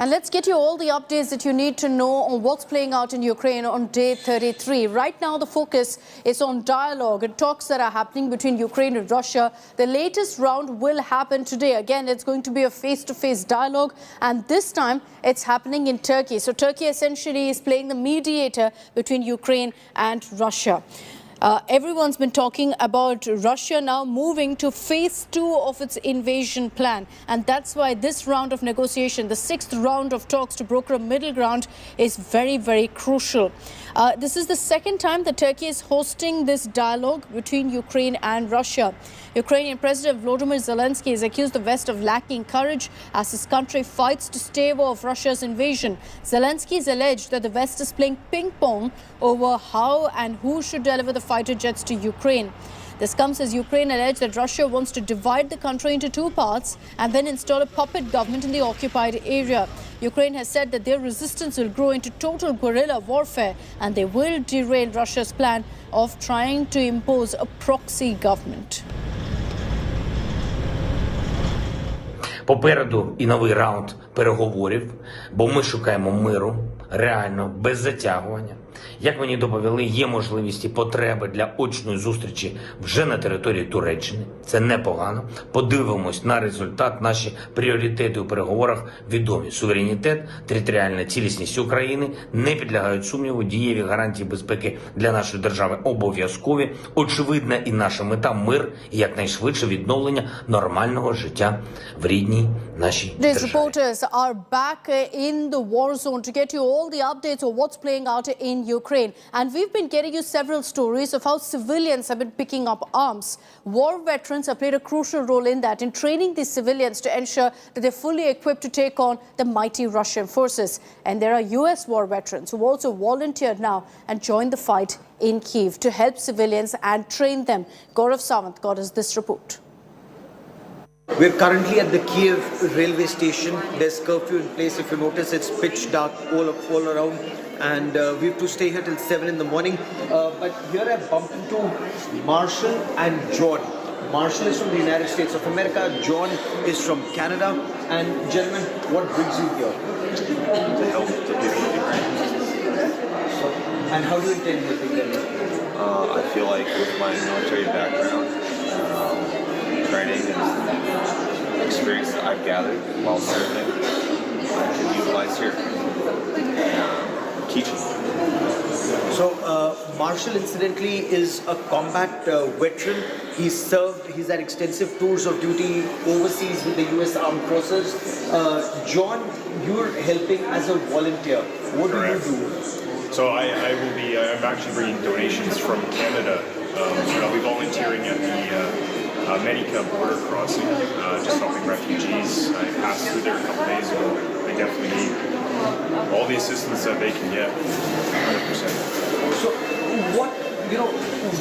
And let's get you all the updates that you need to know on what's playing out in Ukraine on day 33. Right now, the focus is on dialogue and talks that are happening between Ukraine and Russia. The latest round will happen today. Again, it's going to be a face-to-face dialogue, and this time it's happening in Turkey. So Turkey essentially is playing the mediator between Ukraine and Russia. Everyone's been talking about Russia now moving to phase 2 of its invasion plan. And that's why this round of negotiation, the 6th round of talks to broker a middle ground, is very, very crucial. This is the second time that Turkey is hosting this dialogue between Ukraine and Russia. Ukrainian President Volodymyr Zelensky has accused the West of lacking courage as his country fights to stave off Russia's invasion. Zelensky has alleged that the West is playing ping-pong over how and who should deliver the fighter jets to Ukraine. This comes as Ukraine alleged that Russia wants to divide the country into 2 parts and then install a puppet government in the occupied area. Ukraine has said that their resistance will grow into total guerrilla warfare and they will derail Russia's plan of trying to impose a proxy government. Попереду і новий раунд переговорів, бо ми шукаємо миру, реально, без затягування. Як мені доповіли, є можливість і потреби для очної зустрічі вже на території Туреччини. Це непогано. Подивимось на результат. Наші пріоритети у переговорах відомі. Суверенітет, територіальна цілісність України не підлягають сумніву. Дієві гарантії безпеки для нашої держави обов'язкові. Очевидна і наша мета – мир і якнайшвидше відновлення нормального життя в рідній нашій державі. These reporters are back in the war zone to get you all the updates of what's playing out in Ukraine. And we've been getting you several stories of how civilians have been picking up arms. War veterans have played a crucial role in that, in training these civilians to ensure that they're fully equipped to take on the mighty Russian forces. And there are US war veterans who also volunteered now and joined the fight in Kyiv to help civilians and train them. Gaurav Sawant got us this report. We're currently at the Kyiv railway station. There's curfew in place. If you notice, it's pitch dark all around. And we have to stay here till 7 in the morning. But here I bumped into Marshall and John. Marshall is from the United States of America. John is from Canada. And gentlemen, what brings you here? To help the people of Ukraine. And how do you intend helping them? I feel like with my military background, training and experience that I've gathered while serving, I can utilize here. Teaching. So Marshall incidentally is a combat veteran. He's had extensive tours of duty overseas with the US Armed Forces. John, you're helping as a volunteer. What Correct. do you do? So I'm actually bringing donations from Canada. I'll be volunteering at the Medika border crossing, just helping refugees. I passed through there a couple days ago. They definitely need all the assistance that they can get, 100%. So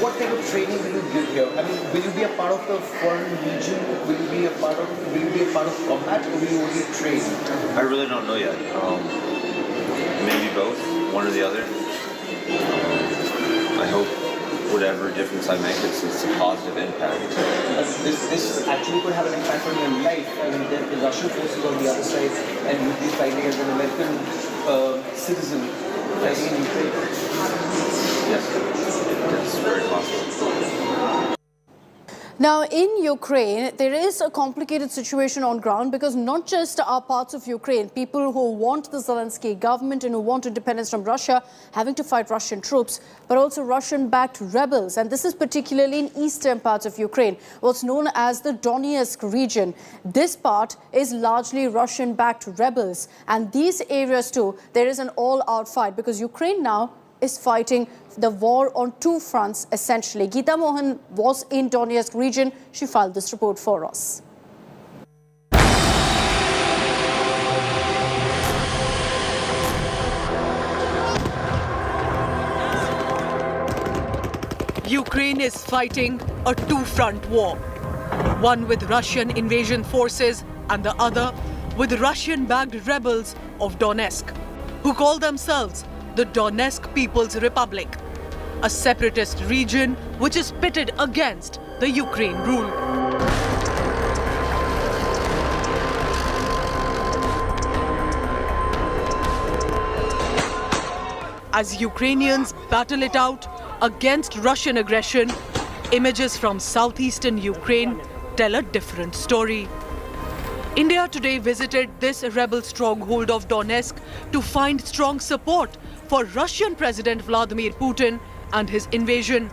what kind of training will you give here? I mean, will you be a part of the foreign legion? Will you be a part of combat, or will you only train? I really don't know yet. Maybe both, one or the other. I hope whatever difference I make, it's a positive impact. This actually could have an impact on your life. I mean, the Russian forces on the other side, and you'd be fighting as an American citizen fighting in Ukraine. Yes, it's very possible. Now, in Ukraine, there is a complicated situation on ground because not just are parts of Ukraine, people who want the Zelensky government and who want independence from Russia having to fight Russian troops, but also Russian-backed rebels. And this is particularly in eastern parts of Ukraine, what's known as the Donetsk region. This part is largely Russian-backed rebels. And these areas too, there is an all-out fight because Ukraine now is fighting the war on 2 fronts, essentially. Geeta Mohan was in Donetsk region. She filed this report for us. Ukraine is fighting a 2-front war. One with Russian invasion forces and the other with Russian-backed rebels of Donetsk, who call themselves the Donetsk People's Republic, a separatist region which is pitted against the Ukraine rule. as Ukrainians battle it out against Russian aggression, images from southeastern Ukraine tell a different story. India today visited this rebel stronghold of Donetsk to find strong support for Russian President Volodymyr Putin and his invasion.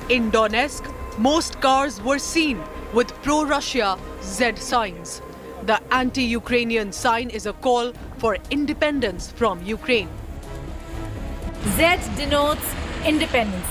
In Donetsk, most cars were seen with pro-Russia Z signs. The anti-Ukrainian sign is a call for independence from Ukraine. Z denotes independence.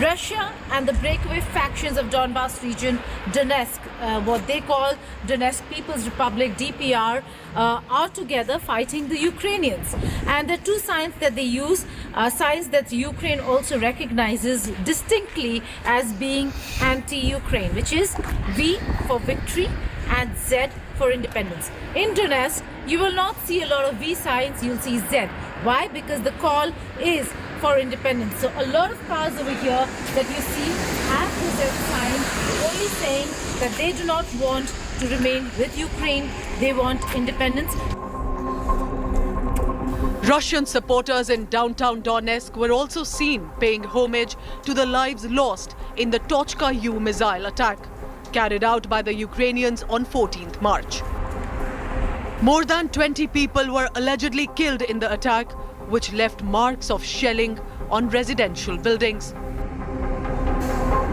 Russia and the breakaway factions of Donbas region, Donetsk, what they call Donetsk People's Republic, DPR, are together fighting the Ukrainians. And the two signs that they use are signs that Ukraine also recognizes distinctly as being anti-Ukraine, which is V for victory and Z for independence. In Donetsk, you will not see a lot of V signs, you'll see Z. Why? Because the call is for independence. So a lot of cars over here that you see have the Z sign, only saying that they do not want to remain with Ukraine, they want independence. Russian supporters in downtown Donetsk were also seen paying homage to the lives lost in the Tochka-U missile attack, carried out by the Ukrainians on 14th March. More than 20 people were allegedly killed in the attack, which left marks of shelling on residential buildings.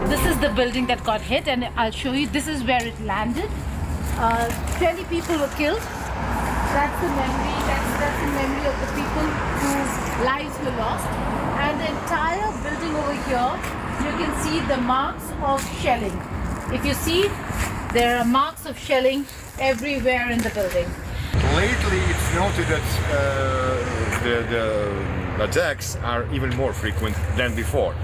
This is the building that got hit, and I'll show you. This is where it landed. 20 people were killed. That's the memory. That's the memory of the people whose lives were lost. And the entire building over here, you can see the marks of shelling. If you see, there are marks of shelling everywhere in the building. Lately, it's noted that the attacks are even more frequent than before.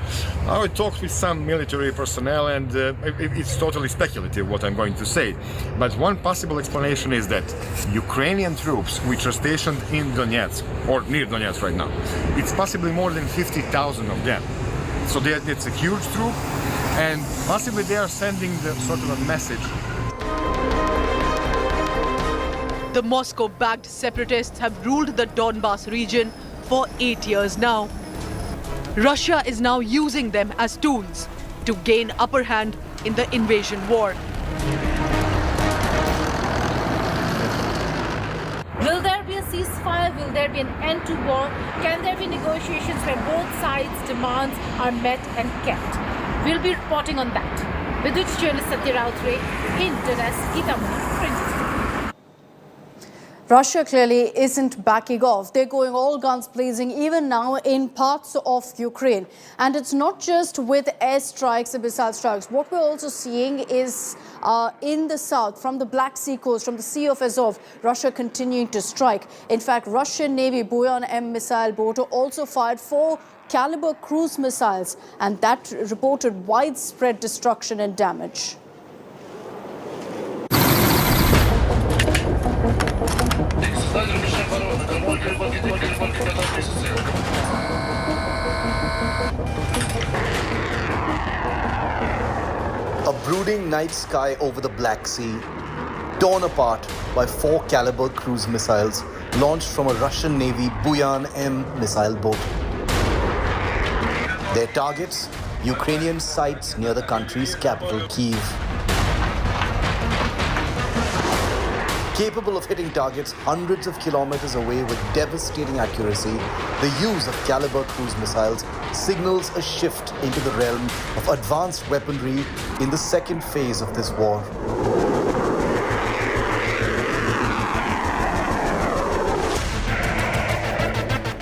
I talked with some military personnel, and it's totally speculative what I'm going to say. But one possible explanation is that Ukrainian troops, which are stationed in Donetsk, or near Donetsk right now, it's possibly more than 50,000 of them. So it's a huge troop, and possibly they are sending the sort of a message. The Moscow-backed separatists have ruled the Donbas region for 8 years now. Russia is now using them as tools to gain upper hand in the invasion war. Will there be a ceasefire? Will there be an end to war? Can there be negotiations where both sides' demands are met and kept? We'll be reporting on that. Vidush journalist Satya Rautre in Donetsk, Geeta. Russia clearly isn't backing off. They're going all guns blazing even now in parts of Ukraine. And it's not just with airstrikes and missile strikes. What we're also seeing is in the south, from the Black Sea coast, from the Sea of Azov, Russia continuing to strike. In fact, Russian Navy Buyan M missile boat also fired 4 caliber cruise missiles, and that reported widespread destruction and damage. A brooding night sky over the Black Sea, torn apart by 4 caliber cruise missiles launched from a Russian Navy Buyan M missile boat. Their targets, Ukrainian sites near the country's capital, Kyiv. Capable of hitting targets hundreds of kilometers away with devastating accuracy, the use of caliber cruise missiles signals a shift into the realm of advanced weaponry in the second phase of this war.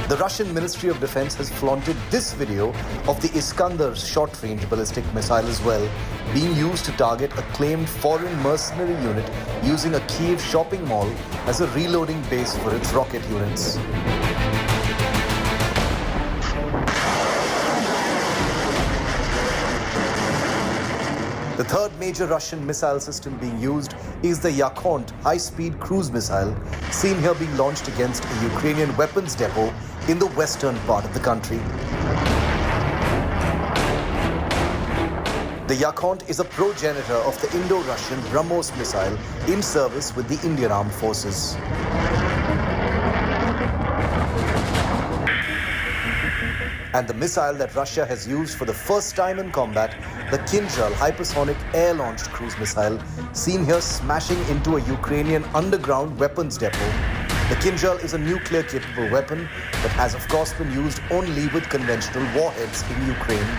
The Russian Ministry of Defense has flaunted this video of the Iskander short-range ballistic missile as well, being used to target a claimed foreign mercenary unit using a Kyiv shopping mall as a reloading base for its rocket units. The third major Russian missile system being used is the Yakhont high-speed cruise missile, seen here being launched against a Ukrainian weapons depot in the western part of the country. The Yakhont is a progenitor of the Indo-Russian BrahMos missile in service with the Indian Armed Forces. And the missile that Russia has used for the first time in combat, the Kinzhal hypersonic air-launched cruise missile, seen here smashing into a Ukrainian underground weapons depot. The Kinzhal is a nuclear-capable weapon that has of course been used only with conventional warheads in Ukraine.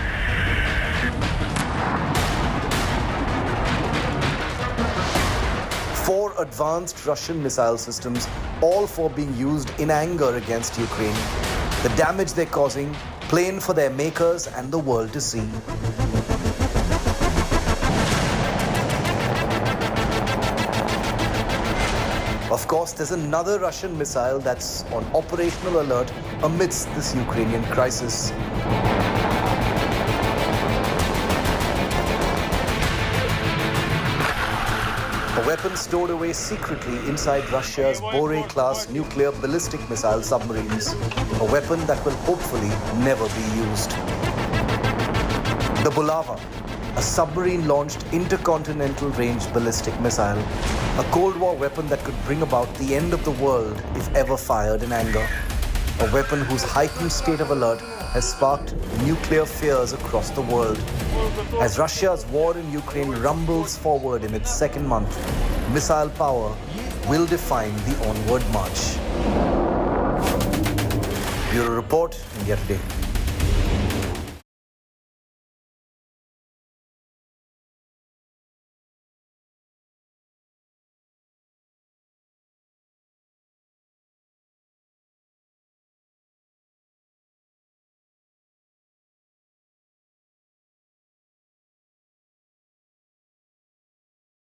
Four advanced Russian missile systems, all four being used in anger against Ukraine. The damage they're causing, plain for their makers and the world to see. Of course, there's another Russian missile that's on operational alert amidst this Ukrainian crisis. A weapon stored away secretly inside Russia's Bore-class nuclear ballistic missile submarines. A weapon that will hopefully never be used. The Bulava, a submarine-launched intercontinental range ballistic missile. A Cold War weapon that could bring about the end of the world if ever fired in anger. A weapon whose heightened state of alert has sparked nuclear fears across the world. As Russia's war in Ukraine rumbles forward in its second month, missile power will define the onward march. Bureau Report, India Today.